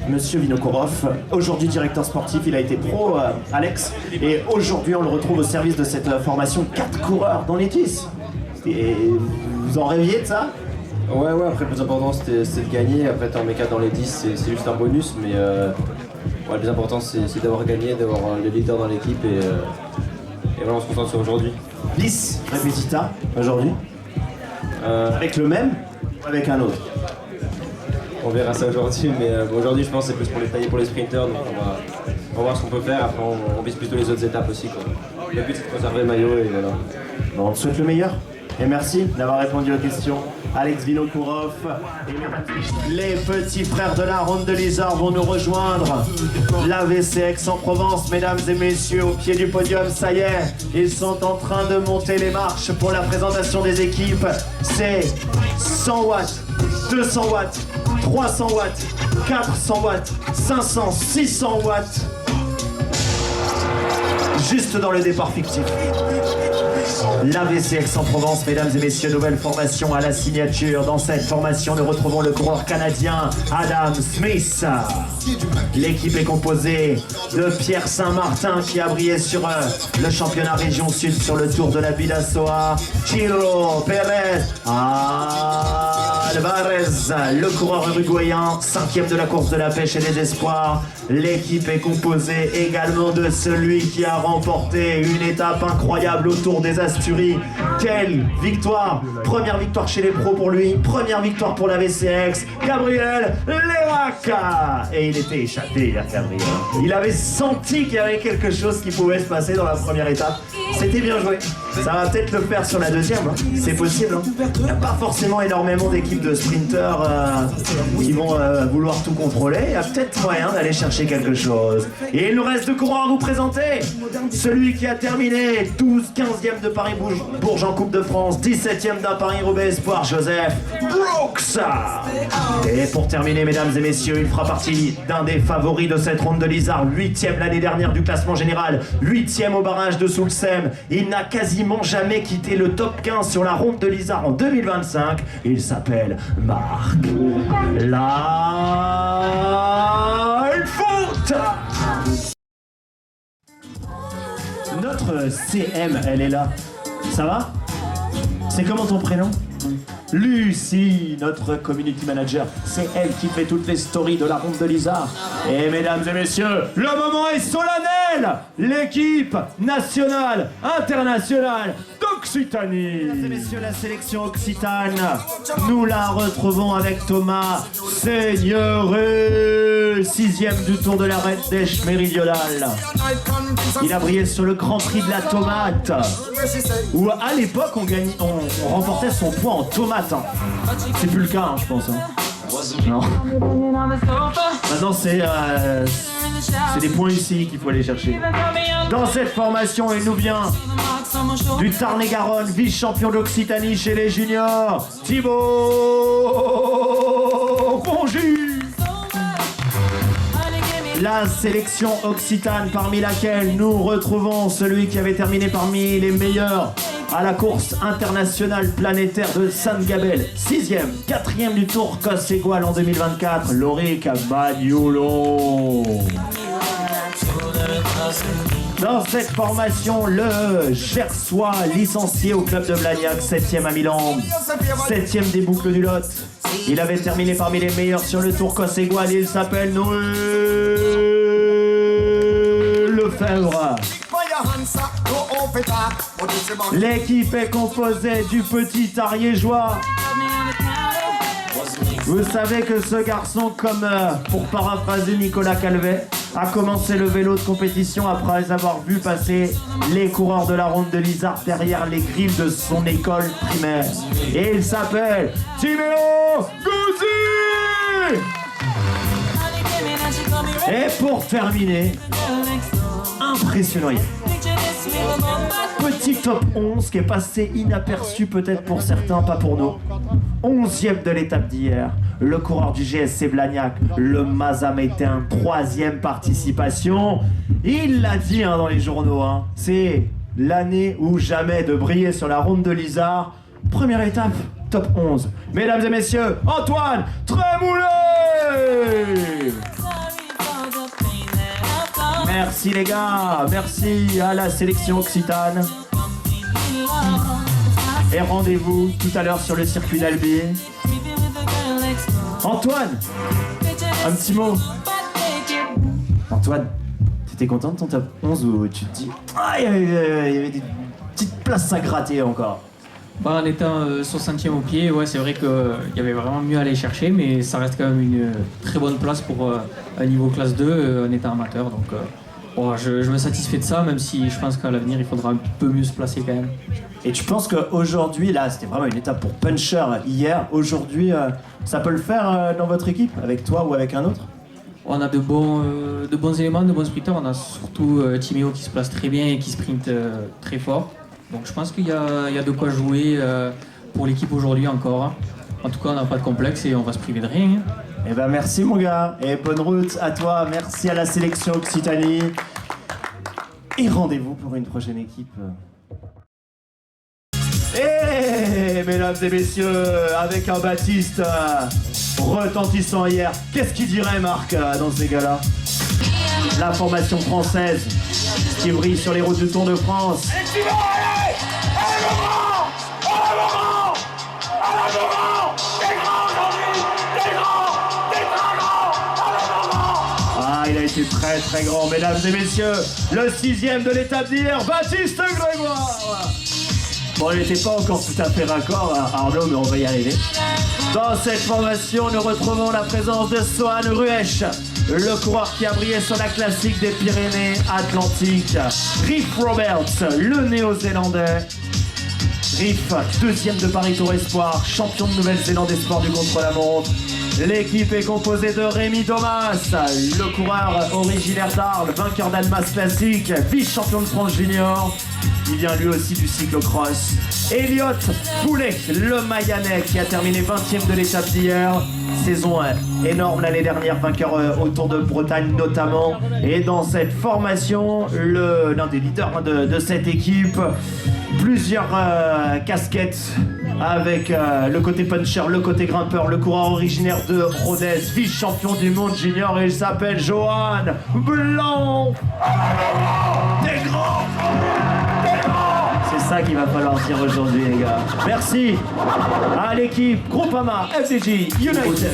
Monsieur Vinokourov, aujourd'hui directeur sportif, il a été pro, Alex, et aujourd'hui on le retrouve au service de cette formation 4 coureurs dans les 10. Et vous en rêviez de ça? Ouais, après le plus important c'était de gagner, après t'en mets 4 dans les 10, c'est juste un bonus, mais le plus important c'est d'avoir gagné, d'avoir le leader dans l'équipe et voilà, on se concentre sur aujourd'hui. 10 Repetita aujourd'hui, avec le même ou avec un autre? On verra ça aujourd'hui, mais aujourd'hui je pense que c'est plus pour les tailler pour les sprinters, donc on va voir ce qu'on peut faire, après on vise plutôt les autres étapes aussi, quoi. Le but c'est de conserver le maillot et voilà. Bon, on te souhaite le meilleur. Et merci d'avoir répondu aux questions. Alex Vinokourov et les petits frères de la Ronde de l'Isère vont nous rejoindre. L'AVC Aix-en-Provence, mesdames et messieurs, au pied du podium, ça y est. Ils sont en train de monter les marches pour la présentation des équipes. C'est 100 watts, 200 watts, 300 watts, 400 watts, 500, 600 watts. Juste dans le départ fictif. L'AVC Aix-en-Provence, mesdames et messieurs, nouvelle formation à la signature. Dans cette formation, nous retrouvons le coureur canadien Adam Smith. L'équipe est composée de Pierre Saint-Martin qui a brillé sur le championnat région sud sur le Tour de la Bidasoa. Chiro Pérez Alvarez, le coureur uruguayen, 5e de la course de la pêche et des espoirs. L'équipe est composée également de celui qui a remporté une étape incroyable autour des Asturies. Quelle victoire! Première victoire chez les pros pour lui, première victoire pour la VCX, Gabriel Lérac. Et il était échappé, Gabriel. Il avait senti qu'il y avait quelque chose qui pouvait se passer dans la première étape. C'était bien joué. Ça va peut-être le faire sur la deuxième, hein. C'est possible. Hein. Il n'y a pas forcément énormément d'équipes de sprinters qui vont vouloir tout contrôler. Il y a peut-être moyen d'aller chercher quelque chose. Et il nous reste 2 coureurs à vous présenter. Celui qui a terminé 15e de Paris-Bourges en Coupe de France, 17e d'un Paris-Roubaix Espoir, Joseph Brooks. Et pour terminer, mesdames et messieurs, il fera partie d'un des favoris de cette ronde de l'Isère, 8e l'année dernière du classement général, 8e au barrage de Soulsem. Il n'a quasiment jamais quitté le top 15 sur la ronde de l'Isère en 2025. Il s'appelle Marc Lightfoot. Notre CM, elle est là. Ça va? C'est comment ton prénom? Lucie, notre community manager, c'est elle qui fait toutes les stories de la ronde de l'Isère. Et mesdames et messieurs, le moment est solennel. L'équipe nationale, internationale d'Occitanie. Mesdames et messieurs, la sélection occitane, nous la retrouvons avec Thomas Seigneuré, 6e du Tour de la Redèche méridionale. Il a brillé sur le Grand Prix de la tomate, où à l'époque on remportait son poids en tomate. Hein. C'est plus le cas, hein, je pense. Hein. Non. Maintenant c'est des points ici qu'il faut aller chercher. Dans cette formation, il nous vient du Tarn-et-Garonne, vice-champion d'Occitanie chez les juniors, Thibaut Congy. La sélection occitane, parmi laquelle nous retrouvons celui qui avait terminé parmi les meilleurs à la course internationale planétaire de San Gabel, 6e, 4e du Tour Cosse-Égual en 2024, Loric Bagnoulon. Dans cette formation, le Gersois licencié au club de Blagnac, 7e à Milan, 7e des boucles du Lot. Il avait terminé parmi les meilleurs sur le Tour Cosse-Égual. Il s'appelle Noé Lefebvre. L'équipe est composée du petit ariégeois. Vous savez que ce garçon, comme pour paraphraser Nicolas Calvet, a commencé le vélo de compétition après avoir vu passer les coureurs de la ronde de l'Isère derrière les griffes de son école primaire. Et il s'appelle Timéo Gouzi. Et pour terminer, impressionnant. Petit top 11 qui est passé inaperçu peut-être pour certains, pas pour nous. 11e de l'étape d'hier, le coureur du GSC Blagnac, le Mazamétain, 3e participation. Il l'a dit dans les journaux, c'est l'année ou jamais de briller sur la ronde de l'Isère. Première étape, top 11. Mesdames et messieurs, Antoine Trémoulet. Merci les gars, merci à la sélection occitane. Et rendez-vous tout à l'heure sur le circuit d'Albi. Antoine, un petit mot. Antoine, t'étais content de ton top 11 ou tu te dis ah, il y avait des petites places à gratter encore? En étant 60e au pied, ouais, c'est vrai qu'il y avait vraiment mieux à aller chercher, mais ça reste quand même une très bonne place pour un niveau classe 2 en étant amateur. Donc je me satisfais de ça, même si je pense qu'à l'avenir, il faudra un peu mieux se placer quand même. Et tu penses qu'aujourd'hui, là, c'était vraiment une étape pour Puncher hier. Aujourd'hui, ça peut le faire dans votre équipe, avec toi ou avec un autre? On a de bons éléments, de bons sprinters. On a surtout Timéo qui se place très bien et qui sprinte très fort. Donc je pense qu'il y a de quoi jouer pour l'équipe aujourd'hui encore. En tout cas, on n'a pas de complexe et on va se priver de rien. Eh ben merci mon gars, et bonne route à toi. Merci à la sélection Occitanie. Et rendez-vous pour une prochaine équipe. Et mesdames et messieurs, avec un Baptiste retentissant hier. Qu'est-ce qu'il dirait Marc dans ces gars-là? La formation française qui brille sur les routes du Tour de France. Ah, il a été très très grand, mesdames et messieurs. Le 6e de l'étape d'hier, Baptiste Grégoire. Bon, il n'était pas encore tout à fait raccord, Arnaud, mais on va y arriver. Dans cette formation, nous retrouvons la présence de Sohan Ruesch, le coureur qui a brillé sur la classique des Pyrénées-Atlantiques. Riff Roberts, le néo-zélandais. Riff, 2e de Paris Tour Espoir, champion de Nouvelle-Zélande Espoir du contre-la-montre. L'équipe est composée de Rémi Thomas, le coureur originaire d'Arles, vainqueur d'Almas Classique, vice-champion de France Junior. Il vient lui aussi du cyclocross. Elliot Poulet, le Mayanais qui a terminé 20e de l'étape d'hier. Saison énorme l'année dernière, vainqueur au Tour de Bretagne notamment. Et dans cette formation, l'un des leaders de cette équipe, plusieurs casquettes avec le côté puncher, le côté grimpeur, le coureur originaire de Rodez, vice-champion du monde junior. Il s'appelle Johan Blanc. T'es grand! C'est ça qu'il va falloir dire aujourd'hui, les gars. Merci à l'équipe Groupama FDJ United.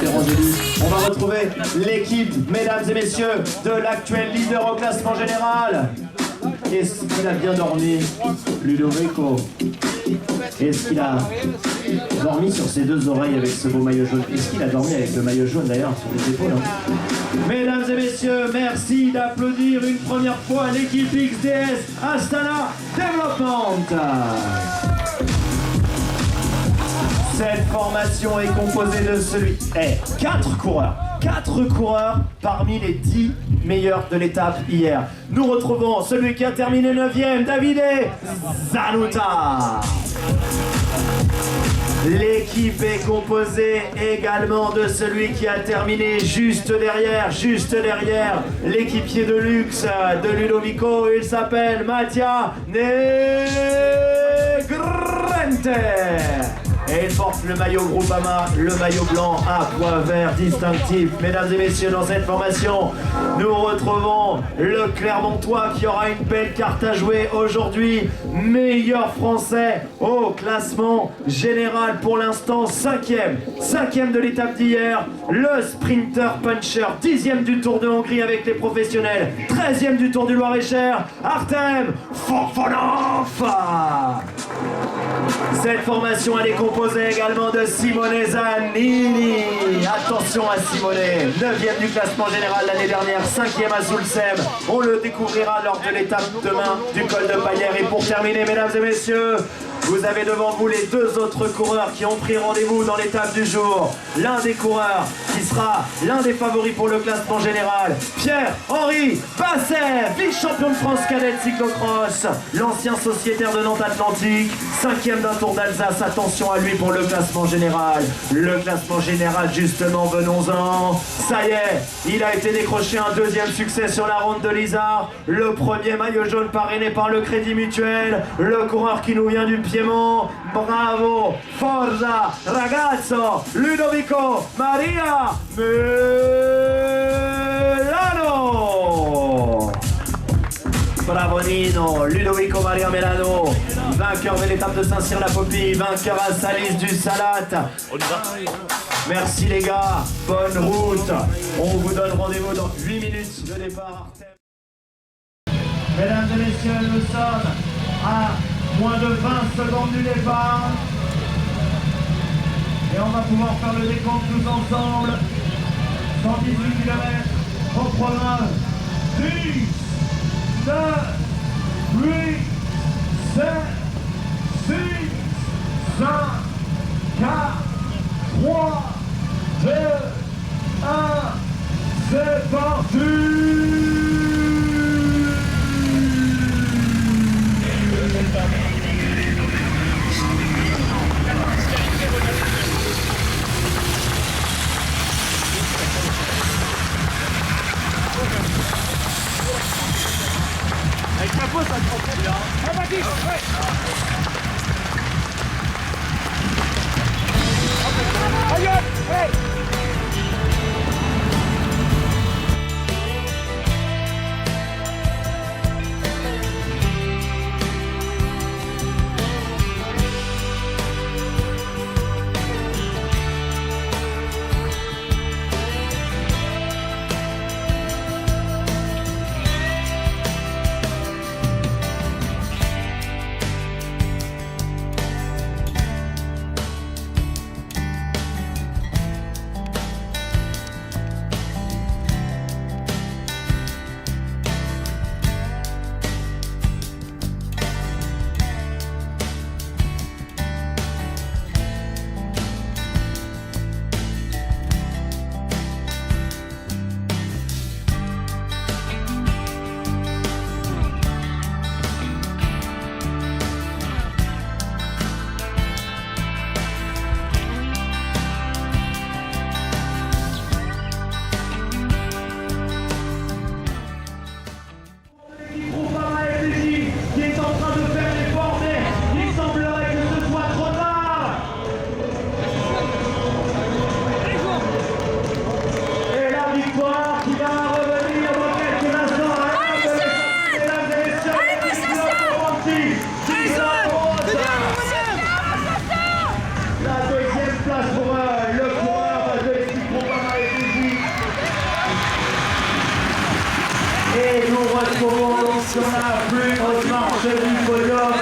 On va retrouver l'équipe, mesdames et messieurs, de l'actuel leader au classement général. Est-ce qu'il a bien dormi, Ludovico? Est-ce qu'il a dormi sur ses deux oreilles avec ce beau maillot jaune? Est-ce qu'il a dormi avec le maillot jaune d'ailleurs sur les épaules, hein? Mesdames et messieurs, merci d'applaudir une première fois l'équipe XDS Astana Development. Cette formation est composée de 4 coureurs. 4 coureurs parmi les 10 meilleurs de l'étape hier. Nous retrouvons celui qui a terminé 9e, Davide Zanuta. L'équipe est composée également de celui qui a terminé juste derrière l'équipier de luxe de Ludovico. Il s'appelle Mattia Negrente. Et il porte le maillot Groupama, le maillot blanc à pois vert distinctif. Mesdames et messieurs, dans cette formation, nous retrouvons le Clermontois qui aura une belle carte à jouer aujourd'hui. Meilleur français au classement général pour l'instant, 5e de l'étape d'hier. Le sprinter puncher, 10e du Tour de Hongrie avec les professionnels, 13e du Tour du Loir-et-Cher, Artem Forfonov. Cette formation, elle est composée également de Simone Zanini. Attention à Simone, 9e du classement général l'année dernière, 5e à Soulsem. On le découvrira lors de l'étape demain du col de Paillère. Et pour terminer, mesdames et messieurs, vous avez devant vous les 2 autres coureurs qui ont pris rendez-vous dans l'étape du jour. L'un des coureurs qui sera l'un des favoris pour le classement général, Pierre-Henri Basset, vice-champion de France cadet cyclocross, l'ancien sociétaire de Nantes Atlantique, 5e d'un Tour d'Alsace. Attention à lui pour le classement général. Le classement général, justement, venons-en. Ça y est, il a été décroché un 2e succès sur la ronde de l'Isard. Le 1er maillot jaune parrainé par le Crédit Mutuel. Le coureur qui nous vient du Piémont. Bravo, forza, ragazzo, Ludovico Maria Milano. Fravonino, Ludovico Maria Melano, vainqueur de l'étape de Saint-Cyr-la-Popie, vainqueur à Salis du Salat. Merci les gars, bonne route. On vous donne rendez-vous dans 8 minutes de départ. Mesdames et messieurs, nous sommes à moins de 20 secondes du départ. Et on va pouvoir faire le décompte tous ensemble. 118 km au programme. 10, 9, 8, 7, 6, 5, 4, 3, 2, 1, c'est parti! Avec la pause, ça te prend trop bien. Ah, vas-y, ouais. Aïe, hey. Et nous retrouvons donc sur la plus haute marche du podium